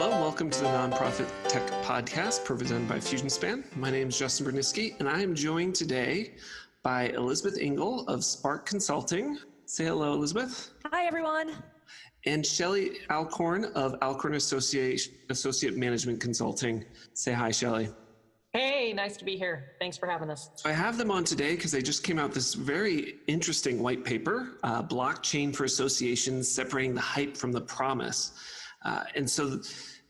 Hello, welcome to the Nonprofit Tech Podcast presented by FusionSpan. My name is Justin Berniski, and I am joined today by Elizabeth Engel of Spark Consulting. Say hello, Elizabeth. Hi, everyone. And Shelly Alcorn of Alcorn Associate Management Consulting. Say hi, Shelly. Hey, nice to be here. Thanks for having us. So I have them on today because they just came out this very interesting white paper, Blockchain for Associations, Separating the Hype from the Promise. And so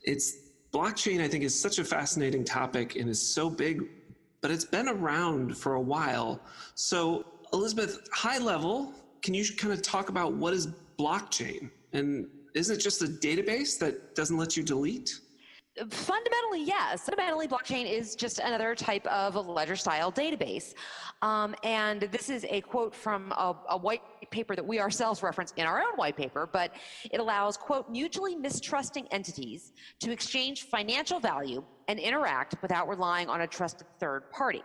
it's blockchain, I think, is such a fascinating topic and is so big, but it's been around for a while. So Elizabeth, high level, can you kind of talk about what is blockchain? And is it just a database that doesn't let you delete? Fundamentally, yes. Fundamentally, blockchain is just another type of a ledger-style database. And this is a quote from a white paper that we ourselves reference in our own white paper, but it allows, quote, mutually mistrusting entities to exchange financial value and interact without relying on a trusted third party.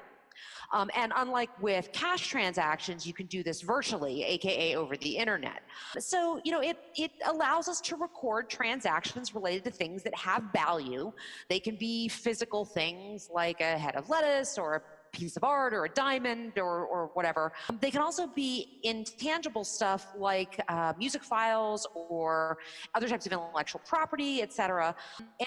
And unlike with cash transactions, you can do this virtually, AKA over the internet. So, it allows us to record transactions related to things that have value. They can be physical things like a head of lettuce or a piece of art or a diamond or whatever. They can also be intangible stuff like music files or other types of intellectual property, etc.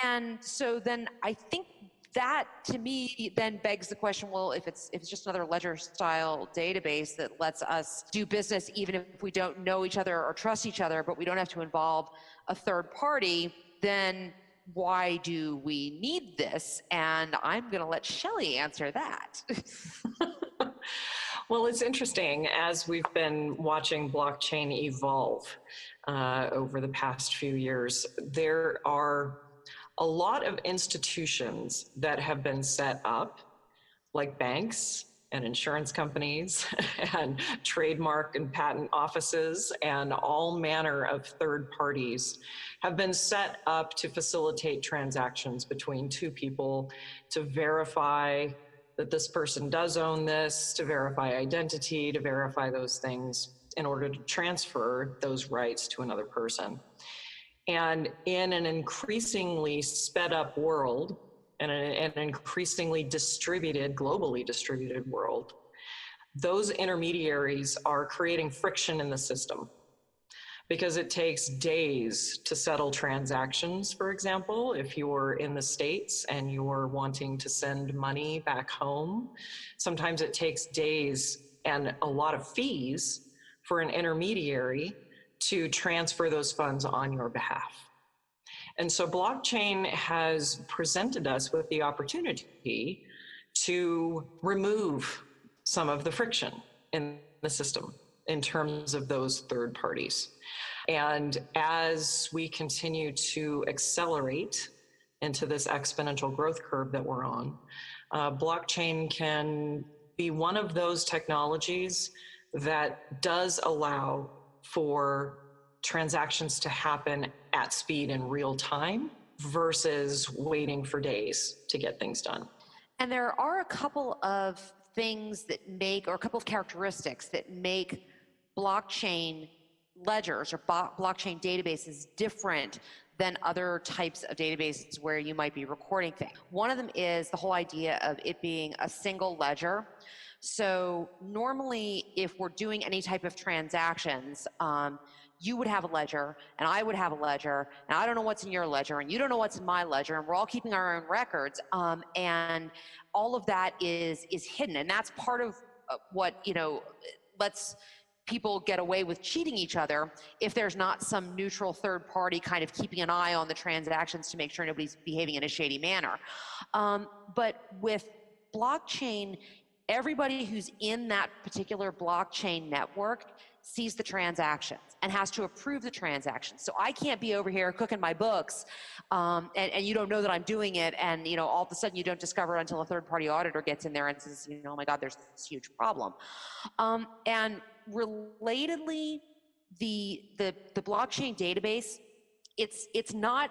And so then I think that, to me, then begs the question, well, if it's just another ledger-style database that lets us do business even if we don't know each other or trust each other, but we don't have to involve a third party, then why do we need this? And I'm going to let Shelly answer that. Well, it's interesting. As we've been watching blockchain evolve over the past few years, there are a lot of institutions that have been set up, like banks and insurance companies and trademark and patent offices, and all manner of third parties have been set up to facilitate transactions between two people to verify that this person does own this, to verify identity, to verify those things in order to transfer those rights to another person. And in an increasingly sped up world and an increasingly globally distributed world, those intermediaries are creating friction in the system because it takes days to settle transactions. For example, if you're in the States and you're wanting to send money back home, sometimes it takes days and a lot of fees for an intermediary to transfer those funds on your behalf. And so blockchain has presented us with the opportunity to remove some of the friction in the system in terms of those third parties. And as we continue to accelerate into this exponential growth curve that we're on, blockchain can be one of those technologies that does allow for transactions to happen at speed in real time versus waiting for days to get things done. And there are a couple of things that or a couple of characteristics that make blockchain ledgers or blockchain databases different than other types of databases where you might be recording things. One of them is the whole idea of it being a single ledger. So normally, if we're doing any type of transactions, you would have a ledger, and I would have a ledger, and I don't know what's in your ledger, and you don't know what's in my ledger, and we're all keeping our own records, and all of that is hidden, and that's part of what lets people get away with cheating each other if there's not some neutral third party kind of keeping an eye on the transactions to make sure nobody's behaving in a shady manner. But with blockchain, everybody who's in that particular blockchain network sees the transactions and has to approve the transactions. So I can't be over here cooking my books and you don't know that I'm doing it, and all of a sudden you don't discover it until a third-party auditor gets in there and says, oh my God, there's this huge problem. And relatedly, the blockchain database, it's not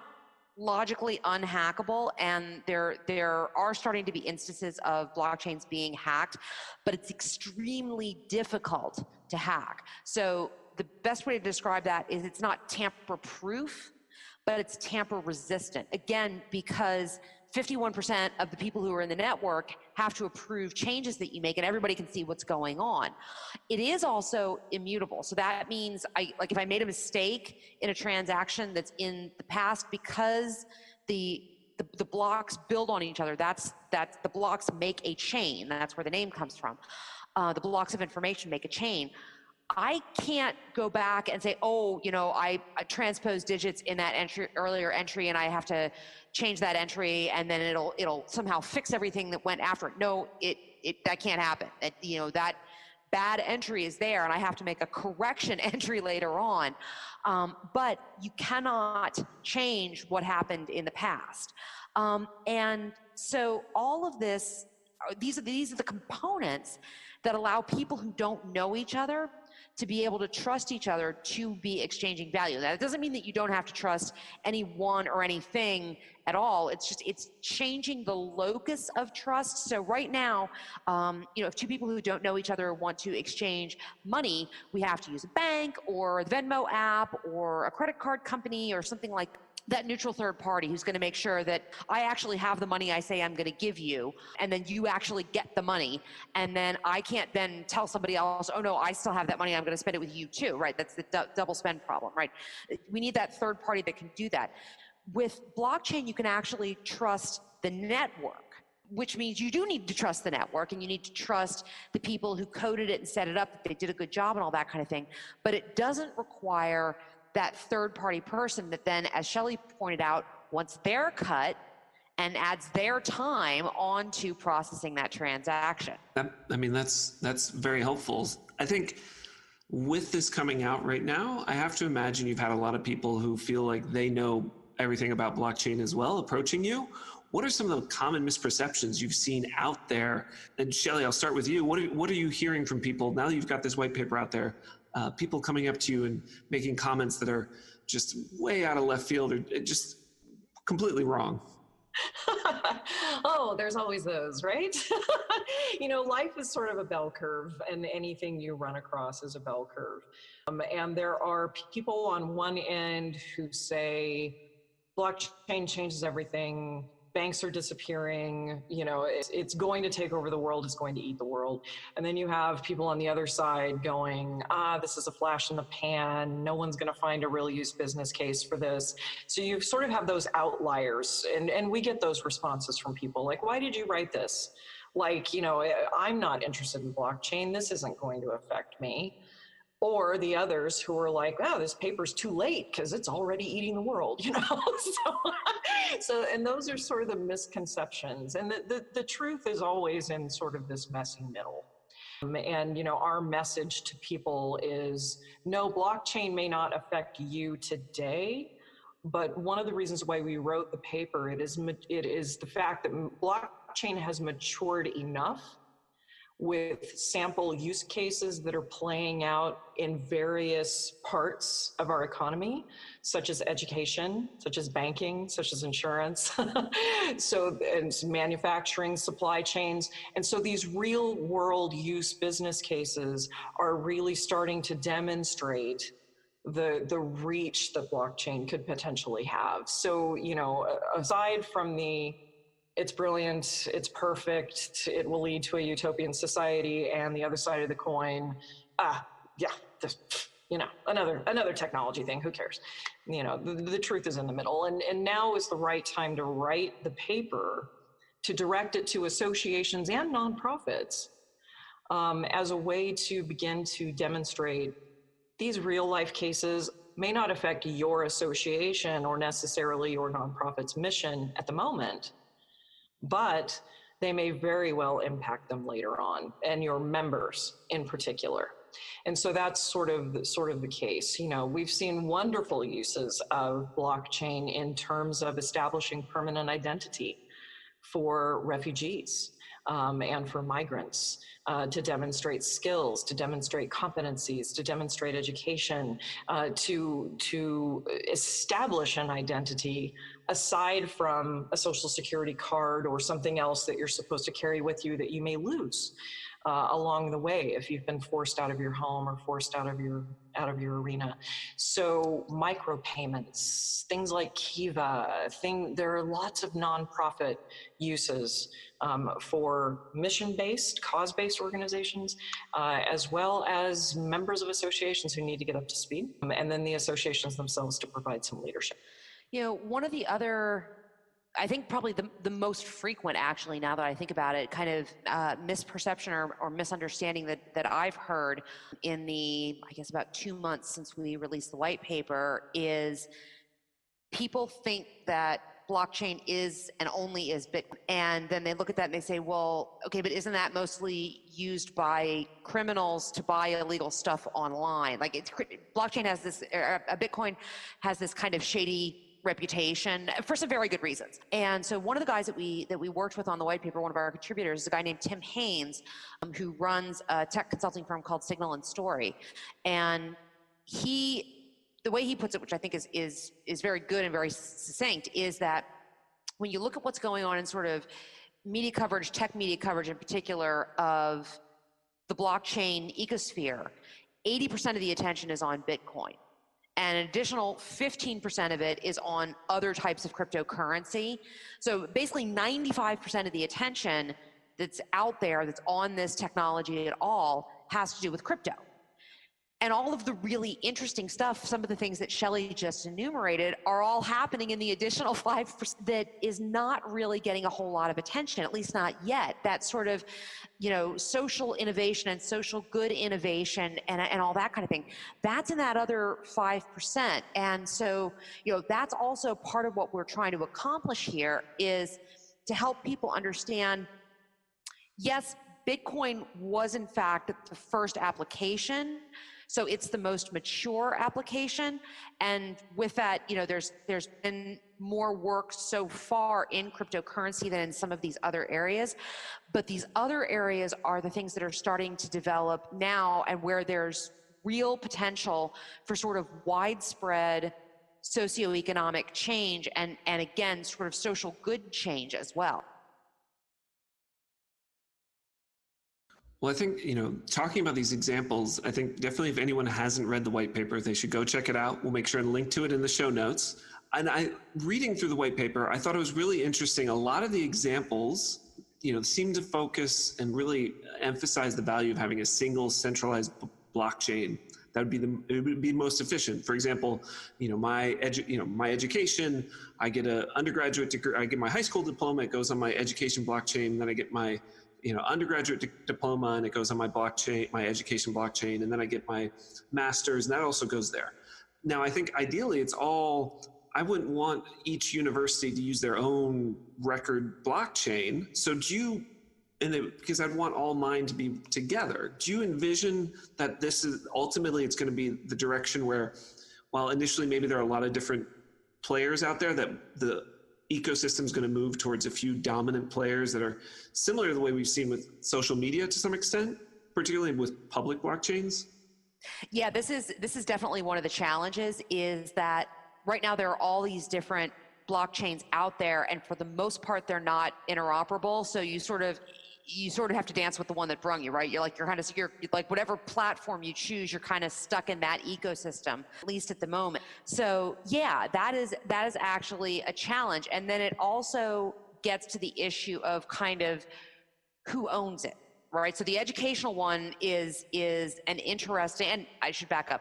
logically unhackable, and there are starting to be instances of blockchains being hacked, but it's extremely difficult to hack. So the best way to describe that is it's not tamper-proof, but it's tamper resistant. Again, because 51% of the people who are in the network have to approve changes that you make, and everybody can see what's going on. It is also immutable. So that means, if I made a mistake in a transaction that's in the past, because the blocks build on each other, that's the blocks make a chain. That's where the name comes from. The blocks of information make a chain. I can't go back and say, oh, I transposed digits in that earlier entry, and I have to change that entry, and then it'll somehow fix everything that went after it. No, that can't happen. That bad entry is there, and I have to make a correction entry later on. But you cannot change what happened in the past. And so all of this, these are the components that allow people who don't know each other to be able to trust each other to be exchanging value. Now, it doesn't mean that you don't have to trust anyone or anything at all. It's changing the locus of trust. So right now, if two people who don't know each other want to exchange money, we have to use a bank or the Venmo app or a credit card company or something like that neutral third party who's going to make sure that I actually have the money I say I'm going to give you, and then you actually get the money, and then I can't then tell somebody else, oh no, I still have that money, I'm going to spend it with you too, right? That's the double spend problem, right? We need that third party that can do that. With blockchain, you can actually trust the network, which means you do need to trust the network, and you need to trust the people who coded it and set it up, that they did a good job and all that kind of thing. But it doesn't require that third-party person that then, as Shelly pointed out, wants their cut and adds their time onto processing that transaction. That's very helpful. I think with this coming out right now, I have to imagine you've had a lot of people who feel like they know everything about blockchain as well approaching you. What are some of the common misperceptions you've seen out there? And Shelly, I'll start with you. What are you hearing from people now that you've got this white paper out there? People coming up to you and making comments that are just way out of left field or just completely wrong. Oh, there's always those, right? Life is sort of a bell curve, and anything you run across is a bell curve. And there are people on one end who say blockchain changes everything. Banks are disappearing, it's going to take over the world, it's going to eat the world. And then you have people on the other side going, this is a flash in the pan, no one's going to find a real use business case for this. So you sort of have those outliers, and we get those responses from people like, why did you write this? Like, I'm not interested in blockchain, this isn't going to affect me. Or the others who are like, oh, this paper's too late because it's already eating the world, So, and those are sort of the misconceptions. And the truth is always in sort of this messy middle. And, our message to people is, no, blockchain may not affect you today, but one of the reasons why we wrote the paper, it is the fact that blockchain has matured enough with sample use cases that are playing out in various parts of our economy, such as education, such as banking, such as insurance, and manufacturing, supply chains. And so these real world use business cases are really starting to demonstrate the reach that blockchain could potentially have. So, aside from it's brilliant, it's perfect, it will lead to a utopian society, and the other side of the coin, another technology thing, who cares? The truth is in the middle, and now is the right time to write the paper, to direct it to associations and nonprofits as a way to begin to demonstrate these real life cases may not affect your association or necessarily your nonprofit's mission at the moment, but they may very well impact them later on, and your members in particular. And so that's sort of the case. We've seen wonderful uses of blockchain in terms of establishing permanent identity for refugees and for migrants, to demonstrate skills, to demonstrate competencies, to demonstrate education, to establish an identity aside from a social security card or something else that you're supposed to carry with you that you may lose. along the way if you've been forced out of your home or forced out of your arena. So micropayments, things like Kiva, there are lots of nonprofit uses for mission-based, cause-based organizations, as well as members of associations who need to get up to speed, and then the associations themselves to provide some leadership. You know, one of the other, I think probably the most frequent, actually, now that I think about it, kind of misperception or misunderstanding that I've heard in the, I guess, about 2 months since we released the white paper is people think that blockchain is and only is Bitcoin. And then they look at that and they say, well, okay, but isn't that mostly used by criminals to buy illegal stuff online? Like blockchain has this, Bitcoin has this kind of shady reputation for some very good reasons. And so one of the guys that we worked with on the white paper, one of our contributors, is a guy named Tim Haynes, who runs a tech consulting firm called Signal and Story. And the way he puts it, which I think is very good and very succinct, is that when you look at what's going on in sort of media coverage, tech media coverage in particular, of the blockchain ecosphere, 80% of the attention is on Bitcoin. And an additional 15% of it is on other types of cryptocurrency. So basically 95% of the attention that's out there, that's on this technology at all, has to do with crypto. And all of the really interesting stuff, some of the things that Shelly just enumerated, are all happening in the additional 5% that is not really getting a whole lot of attention, at least not yet. That sort of, you know, social innovation and social good innovation and all that kind of thing, that's in that other 5%. And so, you know, that's also part of what we're trying to accomplish here, is to help people understand, yes, Bitcoin was in fact the first application. So it's the most mature application. And with that, you know, there's been more work so far in cryptocurrency than in some of these other areas. But these other areas are the things that are starting to develop now, and where there's real potential for sort of widespread socioeconomic change and again, sort of social good change as well. Well, I think, you know, talking about these examples, I think definitely if anyone hasn't read the white paper, they should go check it out. We'll make sure to link to it in the show notes. And reading through the white paper, I thought it was really interesting. A lot of the examples, you know, seem to focus and really emphasize the value of having a single centralized blockchain. That would be it would be most efficient. For example, you know, my education, I get an undergraduate degree, I get my high school diploma, it goes on my education blockchain, then I get my undergraduate diploma, and it goes on my blockchain, my education blockchain, and then I get my master's, and that also goes there. Now, I think ideally I wouldn't want each university to use their own record blockchain. So because I'd want all mine to be together. Do you envision that this is ultimately, it's going to be the direction where, while initially maybe there are a lot of different players out there, that the ecosystem is going to move towards a few dominant players that are similar to the way we've seen with social media to some extent, particularly with public blockchains? Yeah, this is definitely one of the challenges, is that right now there are all these different blockchains out there, and for the most part they're not interoperable. So you sort of have to dance with the one that brung you, right? You're like whatever platform you choose, you're kind of stuck in that ecosystem, at least at the moment. So yeah, that is actually a challenge. And then it also gets to the issue of kind of who owns it, right? So the educational one is an interesting, and I should back up.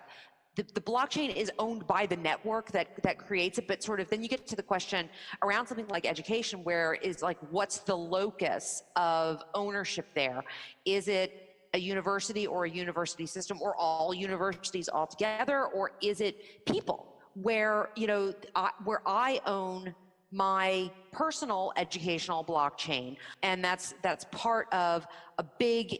The blockchain is owned by the network that creates it, but sort of then you get to the question around something like education, where is like, what's the locus of ownership there? Is it a university or a university system, or all universities altogether, or is it people where, you know, where I own my personal educational blockchain, and that's part of a big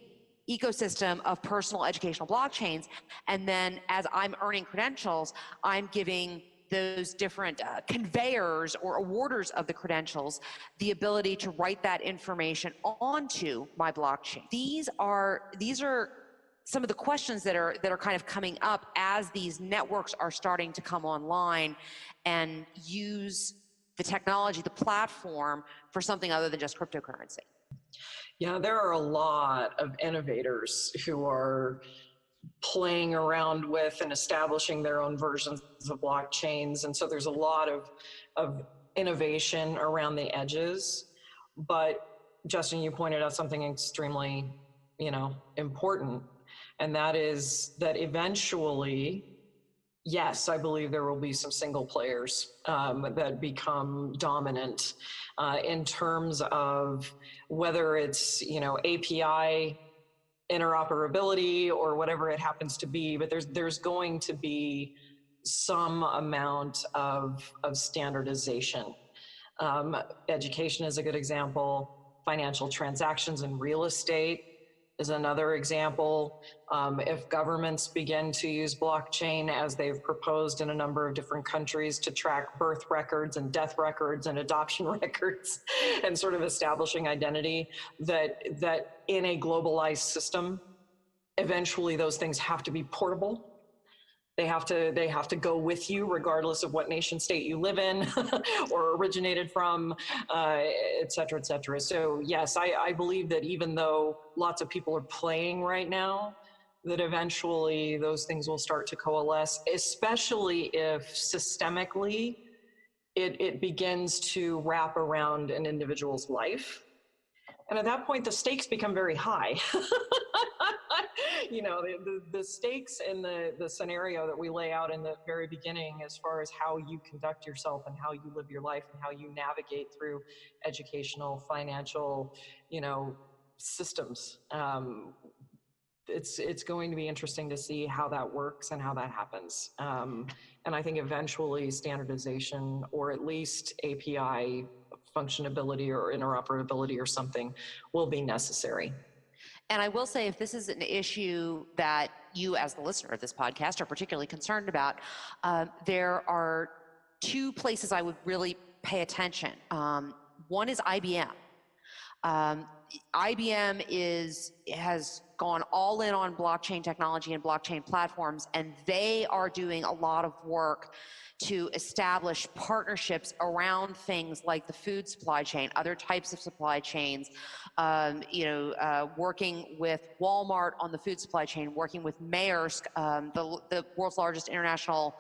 ecosystem of personal educational blockchains. And then as I'm earning credentials, I'm giving those different conveyors or awarders of the credentials the ability to write that information onto my blockchain. These are some of the questions that are kind of coming up as these networks are starting to come online and use the technology, the platform, for something other than just cryptocurrency. Yeah, there are a lot of innovators who are playing around with and establishing their own versions of blockchains. And so there's a lot of innovation around the edges. But Justin, you pointed out something extremely, important. And that is that eventually, yes, I believe there will be some single players that become dominant in terms of whether it's, API interoperability or whatever it happens to be, but there's going to be some amount of standardization. Education is a good example. Financial transactions and real estate is another example. If governments begin to use blockchain as they've proposed in a number of different countries to track birth records and death records and adoption records and sort of establishing identity, that in a globalized system, eventually those things have to be portable. They have to go with you regardless of what nation state you live in or originated from, et cetera, et cetera. So yes, I believe that even though lots of people are playing right now, that eventually those things will start to coalesce, especially if systemically it begins to wrap around an individual's life. And at that point, the stakes become very high. The stakes in the scenario that we lay out in the very beginning, as far as how you conduct yourself and how you live your life and how you navigate through educational, financial, systems. It's going to be interesting to see how that works and how that happens. And I think eventually standardization, or at least API functionability or interoperability or something, will be necessary. And I will say, if this is an issue that you as the listener of this podcast are particularly concerned about, there are two places I would really pay attention. One is IBM. IBM has gone all in on blockchain technology and blockchain platforms, and they are doing a lot of work to establish partnerships around things like the food supply chain, other types of supply chains, working with Walmart on the food supply chain, working with Maersk, the world's largest international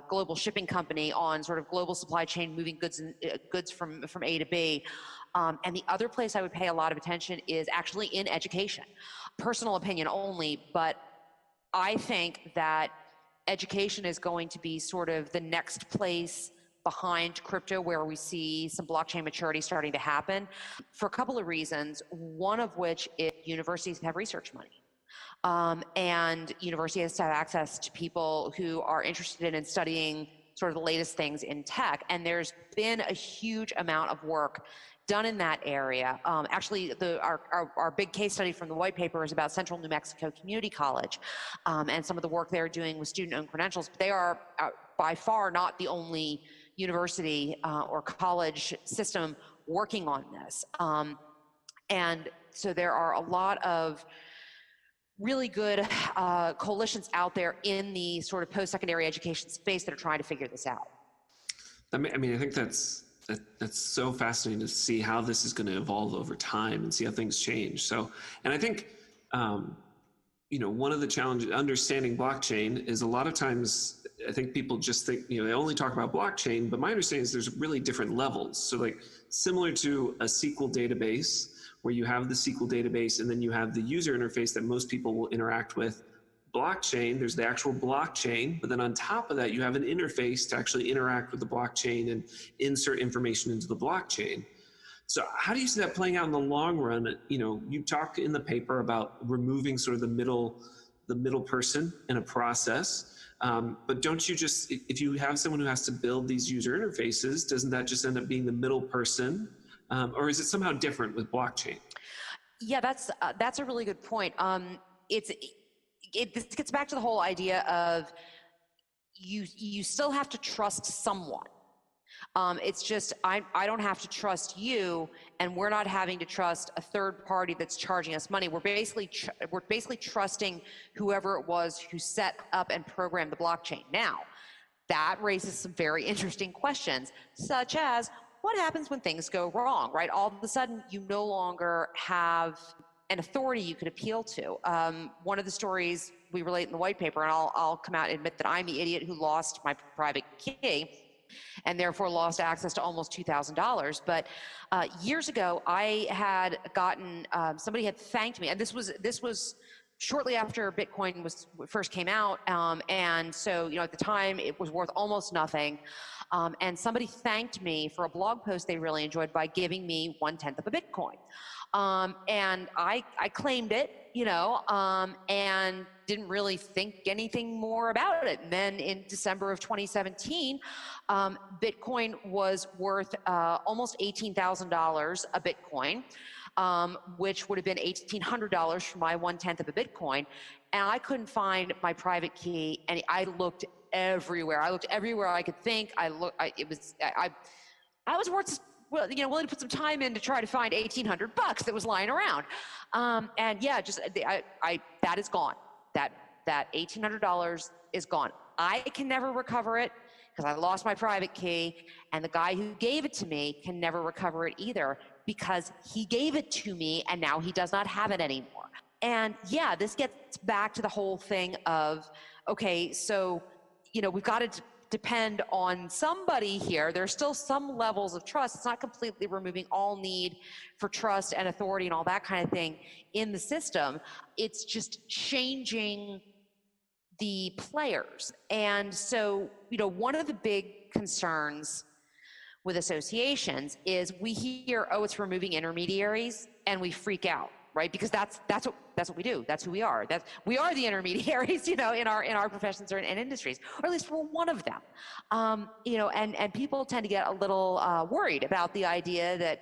global shipping company, on sort of global supply chain, moving goods from A to B. And the other place I would pay a lot of attention is actually in education. Personal opinion only, but I think that education is going to be sort of the next place behind crypto where we see some blockchain maturity starting to happen, for a couple of reasons, one of which is universities have research money. And universities have access to people who are interested in studying sort of the latest things in tech. And there's been a huge amount of work done in that area. Actually, our big case study from the white paper is about Central New Mexico Community College and some of the work they're doing with student-owned credentials. But they are by far not the only university or college system working on this. And so there are a lot of really good coalitions out there in the sort of post-secondary education space that are trying to figure this out. I think that's so fascinating to see how this is going to evolve over time and see how things change. So, and I think, one of the challenges understanding blockchain is a lot of times I think people just think, they only talk about blockchain, but my understanding is there's really different levels. So like similar to a SQL database, where you have the SQL database and then you have the user interface that most people will interact with. Blockchain, there's the actual blockchain, but then on top of that, you have an interface to actually interact with the blockchain and insert information into the blockchain. So how do you see that playing out in the long run? You talk in the paper about removing sort of the middle person in a process. But don't you just, if you have someone who has to build these user interfaces, doesn't that just end up being the middle person? Or is it somehow different with blockchain? Yeah, that's a really good point. This gets back to the whole idea of you still have to trust someone. It's just I don't have to trust you, and we're not having to trust a third party that's charging us money. We're basically trusting whoever it was who set up and programmed the blockchain. Now, that raises some very interesting questions, such as, what happens when things go wrong, right? All of a sudden, you no longer have an authority you could appeal to. One of the stories we relate in the white paper, and I'll come out and admit that I'm the idiot who lost my private key and therefore lost access to almost $2,000. But years ago, I had gotten, somebody had thanked me, and this was shortly after Bitcoin first came out, and so at the time it was worth almost nothing, and somebody thanked me for a blog post they really enjoyed by giving me 1/10 of a Bitcoin, and I claimed it, and didn't really think anything more about it. And then in December of 2017, Bitcoin was worth almost $18,000 a Bitcoin, which would have been $1,800 for my 1/10 of a Bitcoin. And I couldn't find my private key, and I looked everywhere. I looked everywhere I could think. I was worth, well, willing to put some time in to try to find $1,800 that was lying around. And yeah, that is gone. That $1,800 is gone. I can never recover it because I lost my private key, and the guy who gave it to me can never recover it either because he gave it to me and now he does not have it anymore. And yeah, this gets back to the whole thing of, okay, so, we've got to depend on somebody here. There's still some levels of trust. It's not completely removing all need for trust and authority and all that kind of thing in the system. It's just changing the players. And so, one of the big concerns with associations is we hear, oh, it's removing intermediaries, and we freak out, right? Because that's what we do. That's who we are. We are the intermediaries, in our professions or in industries, or at least we're one of them. And people tend to get a little worried about the idea that,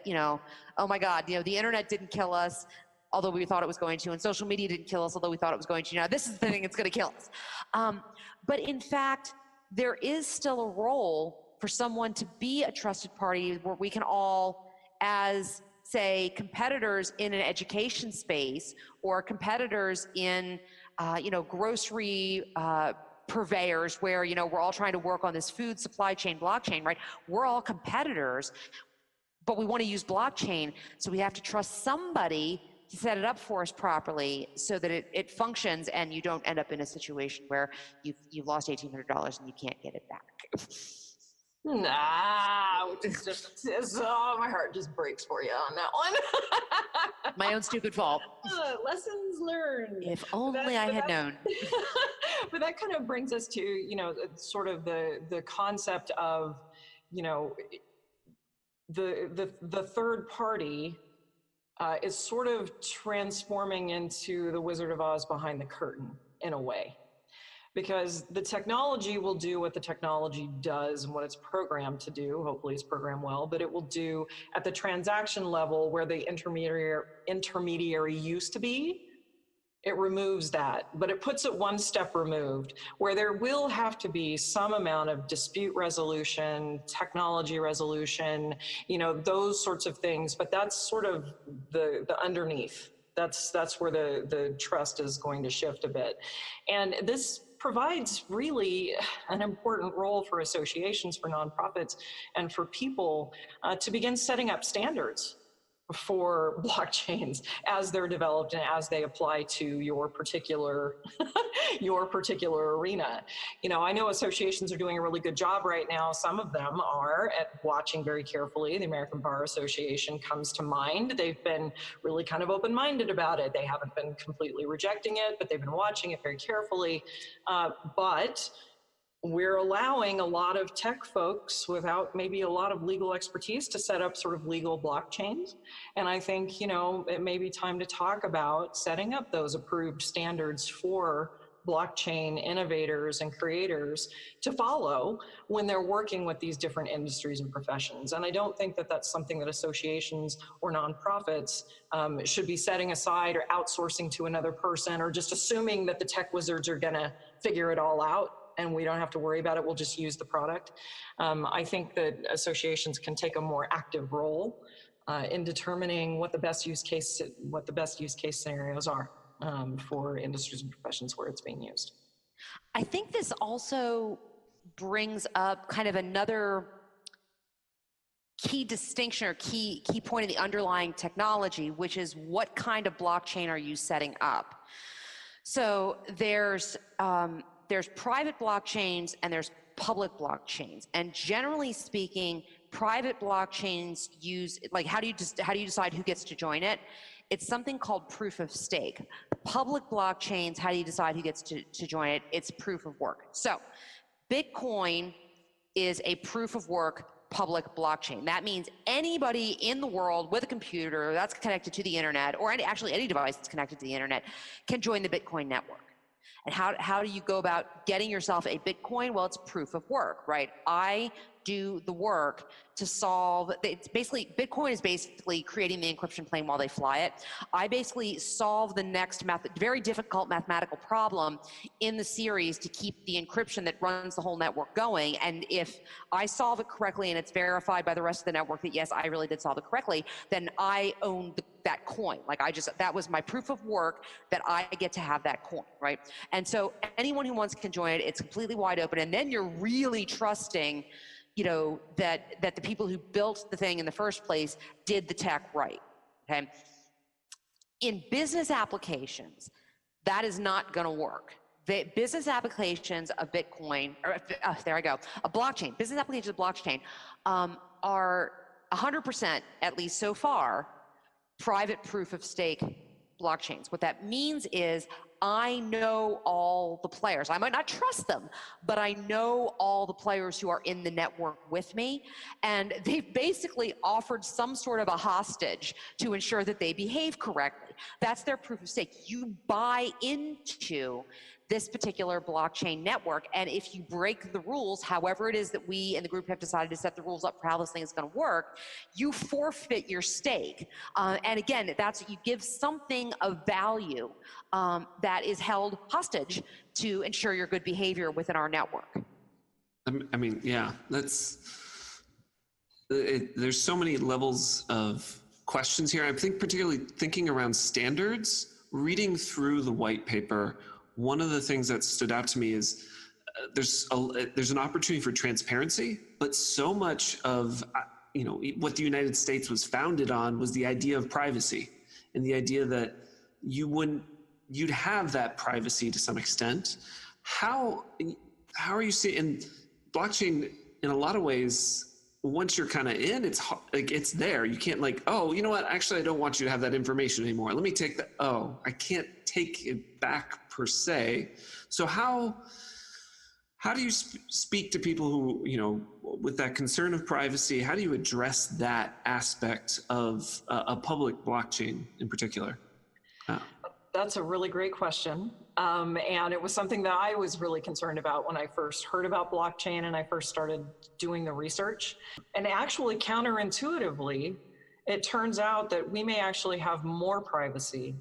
oh my God, the internet didn't kill us, although we thought it was going to, and social media didn't kill us, although we thought it was going to. This is the thing that's going to kill us. But in fact, there is still a role for someone to be a trusted party where we can all, as, say, competitors in an education space or competitors in, grocery purveyors where, we're all trying to work on this food supply chain blockchain, right? We're all competitors, but we want to use blockchain, so we have to trust somebody to set it up for us properly so that it functions and you don't end up in a situation where you've lost $1,800 and you can't get it back. Which is just, my heart just breaks for you on that one. My own stupid fault. Lessons learned. If only I had known. But that kind of brings us to, sort of the concept of, the third party is sort of transforming into the Wizard of Oz behind the curtain in a way. Because the technology will do what the technology does and what it's programmed to do. Hopefully it's programmed well, but it will do at the transaction level where the intermediary used to be. It removes that, but it puts it one step removed, where there will have to be some amount of dispute resolution, technology resolution, those sorts of things. But that's sort of the underneath. That's where the trust is going to shift a bit. And this provides really an important role for associations, for nonprofits, and for people to begin setting up standards for blockchains as they're developed and as they apply to your particular arena. I know associations are doing a really good job right now. Some of them are at watching very carefully. The American Bar Association comes to mind. They've been really kind of open-minded about it. They haven't been completely rejecting it, but they've been watching it very carefully. But we're allowing a lot of tech folks without maybe a lot of legal expertise to set up sort of legal blockchains. And I think, it may be time to talk about setting up those approved standards for blockchain innovators and creators to follow when they're working with these different industries and professions. And I don't think that that's something that associations or nonprofits should be setting aside or outsourcing to another person, or just assuming that the tech wizards are going to figure it all out and we don't have to worry about it, we'll just use the product. I think that associations can take a more active role in determining what the best use case scenarios are for industries and professions where it's being used. I think this also brings up kind of another key distinction or key point of the underlying technology, which is what kind of blockchain are you setting up? So there's private blockchains and there's public blockchains, and generally speaking, private blockchains use, like, how do you decide who gets to join it? It's something called proof of stake. Public blockchains, how do you decide who gets to join it? It's proof of work. So Bitcoin is a proof of work public blockchain. That means anybody in the world with a computer that's connected to the internet, or actually any device that's connected to the internet, can join the Bitcoin network. And how do you go about getting yourself a Bitcoin? Well, it's proof of work, right? I do the work to solve, Bitcoin is basically creating the encryption plane while they fly it. I basically solve the next very difficult mathematical problem in the series to keep the encryption that runs the whole network going. And if I solve it correctly and it's verified by the rest of the network that yes, I really did solve it correctly, then I own that coin. Like that was my proof of work that I get to have that coin, right? And so anyone who wants can join it. It's completely wide open. And then you're really trusting, that the people who built the thing in the first place did the tech right, okay? In business applications, that is not gonna work. The business applications of Bitcoin, a blockchain, business applications of blockchain are 100%, at least so far, private proof of stake blockchains. What that means is I know all the players. I might not trust them, but I know all the players who are in the network with me. And they've basically offered some sort of a hostage to ensure that they behave correctly. That's their proof of stake. You buy into this particular blockchain network, and if you break the rules, however it is that we in the group have decided to set the rules up for how this thing is going to work, you forfeit your stake. And again, you give something of value that is held hostage to ensure your good behavior within our network. I mean, yeah, there's so many levels of questions here. I think particularly thinking around standards, reading through the white paper, one of the things that stood out to me is there's an opportunity for transparency, but so much of what the United States was founded on was the idea of privacy, and the idea that you'd have that privacy to some extent. How are you seeing blockchain in a lot of ways? Once you're kind of in, it's there. You can't oh, you know what? Actually, I don't want you to have that information anymore. Let me take that. Oh, I can't take it back per se. So how do you speak to people who, with that concern of privacy? How do you address that aspect of a public blockchain in particular? That's a really great question. And it was something that I was really concerned about when I first heard about blockchain and I first started doing the research. And actually, counterintuitively, it turns out that we may actually have more privacy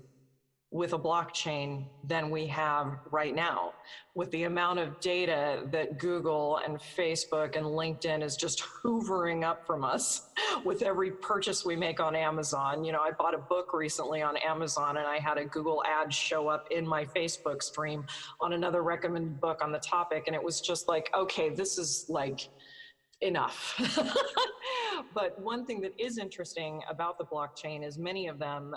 with a blockchain than we have right now, with the amount of data that Google and Facebook and LinkedIn is just hoovering up from us with every purchase we make on Amazon. I bought a book recently on Amazon and I had a Google ad show up in my Facebook stream on another recommended book on the topic. And it was just like, okay, this is enough. But one thing that is interesting about the blockchain is many of them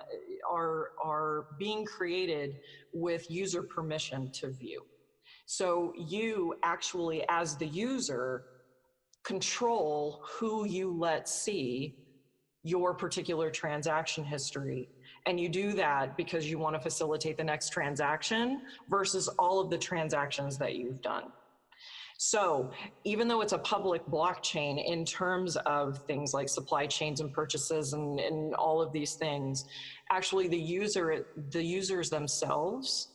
are being created with user permission to view. So you actually, as the user, control who you let see your particular transaction history. And you do that because you want to facilitate the next transaction versus all of the transactions that you've done. So even though it's a public blockchain in terms of things like supply chains and purchases and all of these things, actually the users themselves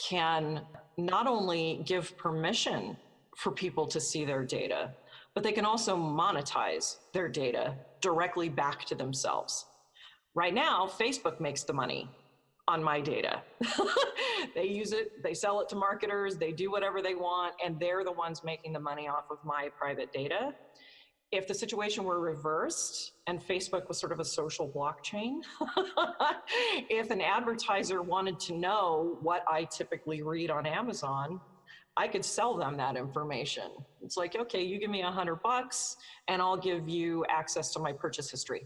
can not only give permission for people to see their data, but they can also monetize their data directly back to themselves. Right now, Facebook makes the money on my data. They use it, they sell it to marketers, they do whatever they want, and they're the ones making the money off of my private data. If the situation were reversed and Facebook was sort of a social blockchain, if an advertiser wanted to know what I typically read on Amazon, I could sell them that information. It's like, okay, you give me $100 and I'll give you access to my purchase history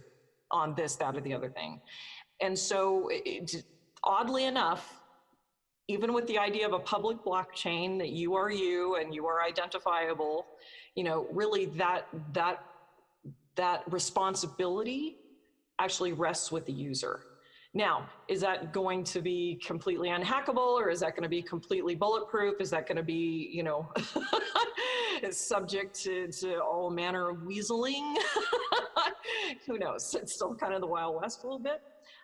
on this, that, or the other thing. And so oddly enough, even with the idea of a public blockchain that you are you and you are identifiable, really that responsibility actually rests with the user. Now, is that going to be completely unhackable, or is that going to be completely bulletproof? Is that going to be, subject to all manner of weaseling? Who knows? It's still kind of the Wild West a little bit.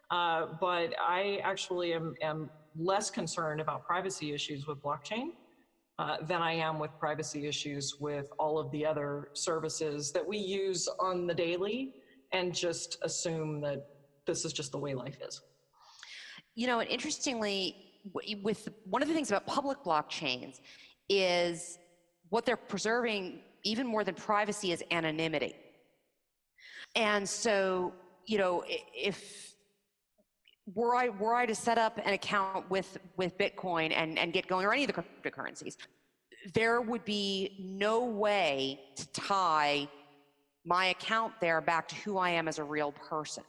But I actually am less concerned about privacy issues with blockchain than I am with privacy issues with all of the other services that we use on the daily and just assume that this is just the way life is. And interestingly, with one of the things about public blockchains is what they're preserving even more than privacy is anonymity. And so, if were I to set up an account with Bitcoin and get going, or any of the cryptocurrencies, there would be no way to tie my account there back to who I am as a real person,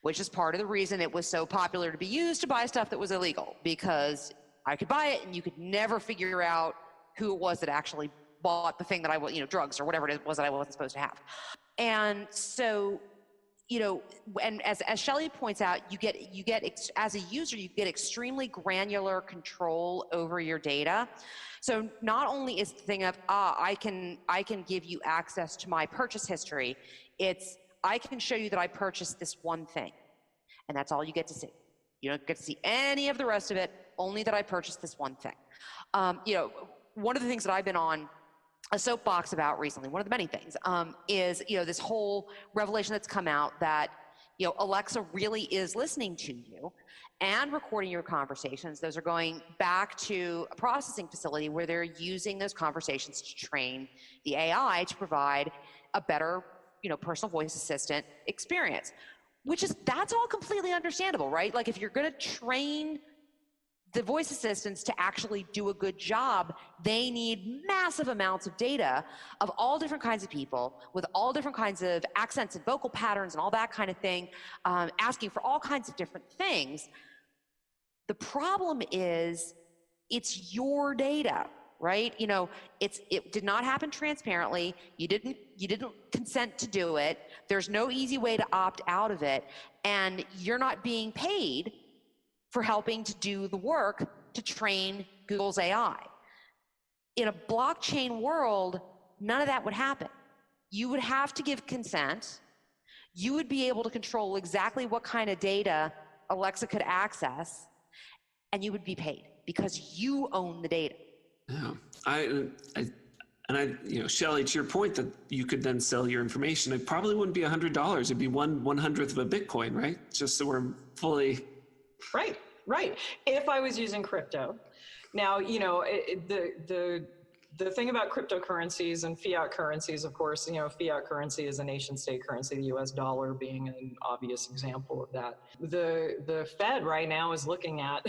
which is part of the reason it was so popular to be used to buy stuff that was illegal, because I could buy it and you could never figure out who it was that actually bought the thing that I was, drugs or whatever it was that I wasn't supposed to have. And so, and as Shelly points out, you get as a user, you get extremely granular control over your data. So not only is the thing of, I can give you access to my purchase history, it's, I can show you that I purchased this one thing, and that's all you get to see. You don't get to see any of the rest of it, only that I purchased this one thing. One of the things that I've been on a soapbox about recently, one of the many things, is, this whole revelation that's come out that, Alexa really is listening to you and recording your conversations. Those are going back to a processing facility where they're using those conversations to train the AI to provide a better, personal voice assistant experience, that's all completely understandable, right? Like, if you're going to train the voice assistants to actually do a good job, they need massive amounts of data of all different kinds of people with all different kinds of accents and vocal patterns and all that kind of thing, asking for all kinds of different things. The problem is it's your data, right? It did not happen transparently. You didn't consent to do it. There's no easy way to opt out of it, and you're not being paid for helping to do the work to train Google's AI. In a blockchain world, none of that would happen. You would have to give consent. You would be able to control exactly what kind of data Alexa could access, and you would be paid because you own the data. Yeah, Shelly, to your point that you could then sell your information, it probably wouldn't be $100. It'd be 1/100th of a Bitcoin, right? Just so we're fully... Right. If I was using crypto. Now, the thing about cryptocurrencies and fiat currencies, of course, fiat currency is a nation state currency, the US dollar being an obvious example of that. The Fed right now is looking at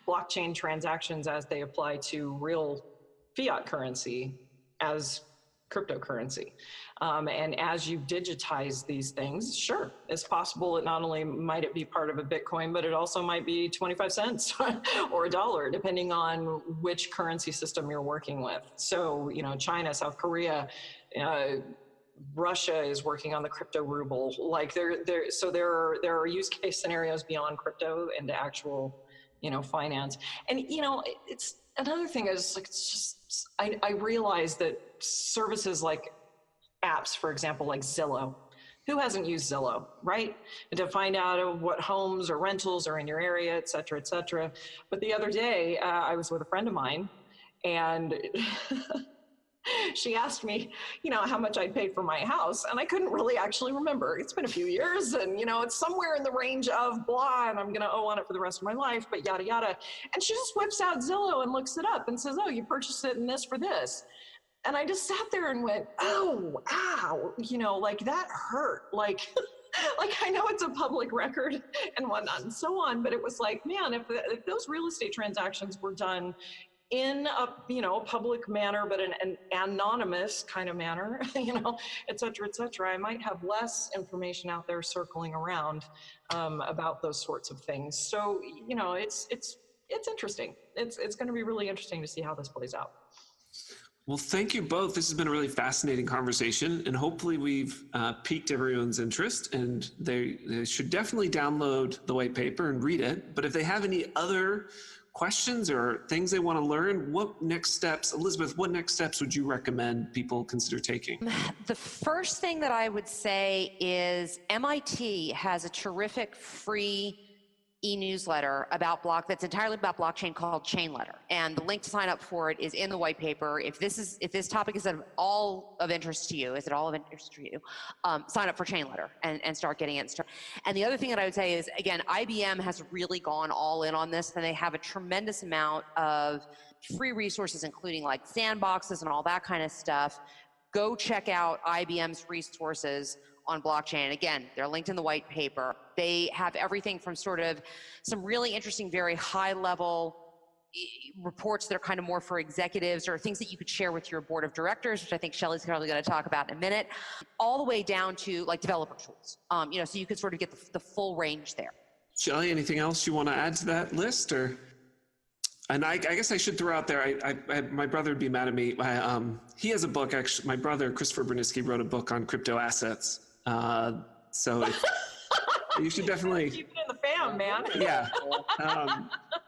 blockchain transactions as they apply to real fiat currency as cryptocurrency. And as you digitize these things, sure, it's possible that not only might it be part of a Bitcoin, but it also might be 25 cents or $1, depending on which currency system you're working with. So, China, South Korea, Russia is working on the crypto ruble. Like there are use case scenarios beyond crypto into actual, finance. And, it's another thing is like, it's just, I realize that services like apps, for example, like Zillow, who hasn't used Zillow, right? And to find out what homes or rentals are in your area, et cetera, et cetera. But the other day, I was with a friend of mine, and she asked me, how much I'd paid for my house, and I couldn't really actually remember. It's been a few years, and it's somewhere in the range of blah, and I'm gonna owe on it for the rest of my life, but yada yada. And she just whips out Zillow and looks it up and says, oh, you purchased it in this for this. And I just sat there and went, oh, ow, like that hurt. Like I know it's a public record and whatnot and so on, but it was like, man, if those real estate transactions were done in a, public manner, but an anonymous kind of manner, et cetera, I might have less information out there circling around about those sorts of things. So, it's interesting. It's going to be really interesting to see how this plays out. Well, thank you both. This has been a really fascinating conversation, and hopefully we've piqued everyone's interest, and they should definitely download the white paper and read it. But if they have any other questions or things they want to learn, what next steps, Elizabeth, what next steps would you recommend people consider taking? The first thing that I would say is MIT has a terrific free e-newsletter that's entirely about blockchain called Chain Letter, and the link to sign up for it is in the white paper. If this topic is at all of interest to you, sign up for Chain Letter and start getting it. And the other thing that I would say is, again, IBM has really gone all in on this, and they have a tremendous amount of free resources, including like sandboxes and all that kind of stuff. Go check out IBM's resources on blockchain. And again, they're linked in the white paper. They have everything from sort of some really interesting, very high level reports that are kind of more for executives, or things that you could share with your board of directors, which I think Shelly's probably going to talk about in a minute, all the way down to like developer tools, so you could sort of get the full range there. Shelly, anything else you want to add to that list? And I guess I should throw out there, my brother would be mad at me. He has a book, actually. My brother, Christopher Bernisky, wrote a book on crypto assets. So you should definitely keep it in the fam, man. Yeah.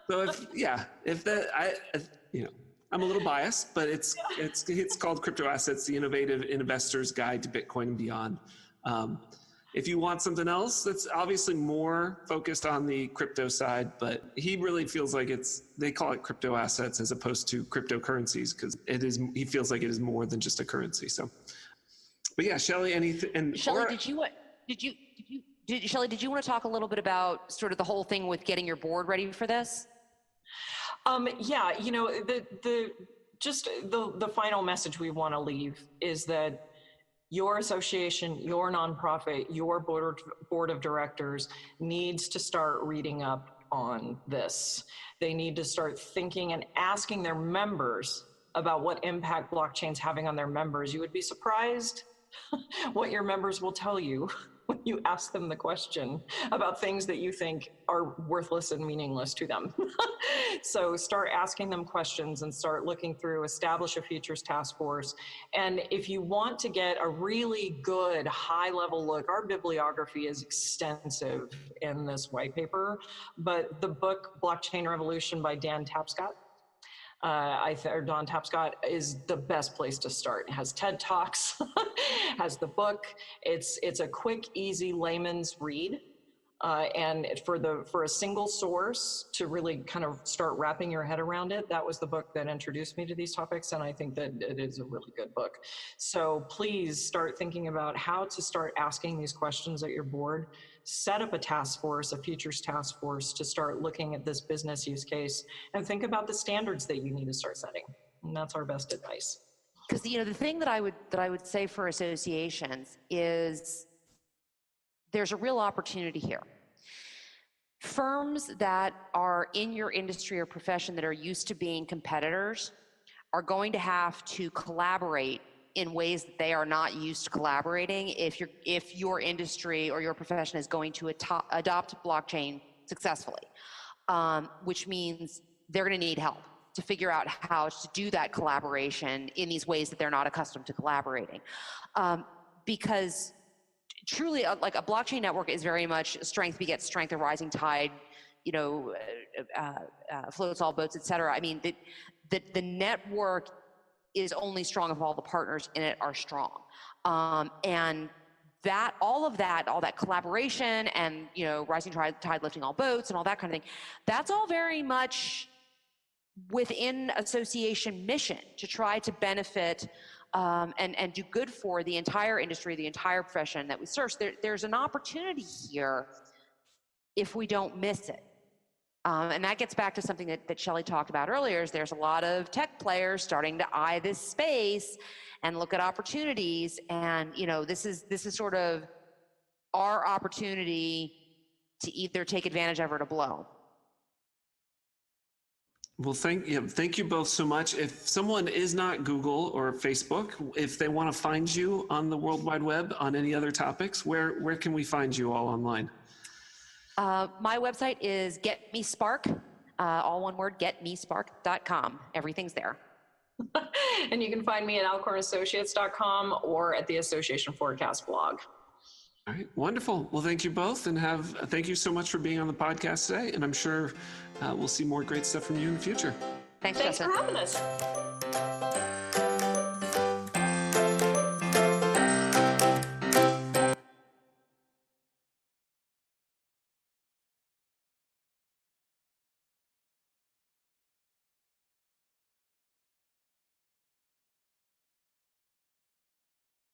So I'm a little biased, but it's called Crypto Assets: The Innovative Investor's Guide to Bitcoin and Beyond. If you want something else that's obviously more focused on the crypto side, but he really feels like they call it crypto assets as opposed to cryptocurrencies, because he feels like it is more than just a currency. So, but yeah, Shelly, anything? And Shelly, Shelly, did you want to talk a little bit about sort of the whole thing with getting your board ready for this? Yeah, the final message we want to leave is that your association, your nonprofit, your board of directors needs to start reading up on this. They need to start thinking and asking their members about what impact blockchain's having on their members. You would be surprised what your members will tell you when you ask them the question about things that you think are worthless and meaningless to them. So start asking them questions and start looking through, establish a futures task force. And if you want to get a really good high-level look, our bibliography is extensive in this white paper, but the book Blockchain Revolution by Dan Tapscott, Don Tapscott, is the best place to start. It has TED Talks, has the book. It's a quick, easy layman's read. And for a single source to really kind of start wrapping your head around it, that was the book that introduced me to these topics, and I think that it is a really good book. So please start thinking about how to start asking these questions at your board. Set up a task force, a futures task force, to start looking at this business use case, and think about the standards that you need to start setting. And that's our best advice. Because the thing that I would say for associations is there's a real opportunity here. Firms that are in your industry or profession that are used to being competitors are going to have to collaborate in ways that they are not used to collaborating if your industry or your profession is going to adopt blockchain successfully, which means they're going to need help to figure out how to do that collaboration in these ways that they're not accustomed to collaborating. Because truly, like a blockchain network is very much strength begets strength, a rising tide, floats all boats, et cetera. I mean, the network is only strong if all the partners in it are strong. And all that collaboration and, rising tide lifting all boats and all that kind of thing, that's all very much within association mission to try to benefit and do good for the entire industry, the entire profession that we serve. So there's an opportunity here if we don't miss it. And that gets back to something that Shelly talked about earlier, is there's a lot of tech players starting to eye this space and look at opportunities. And, this is sort of our opportunity to either take advantage of or to blow. Well, thank you both so much. If someone is not Google or Facebook, if they want to find you on the World Wide Web on any other topics, where can we find you all online? My website is Get Me Spark, all one word, getmespark.com. Everything's there. And you can find me at alcornassociates.com or at the Association Forecast blog. All right, wonderful. Well, thank you both, and thank you so much for being on the podcast today. And I'm sure we'll see more great stuff from you in the future. Thanks Thanks Justin. for having us.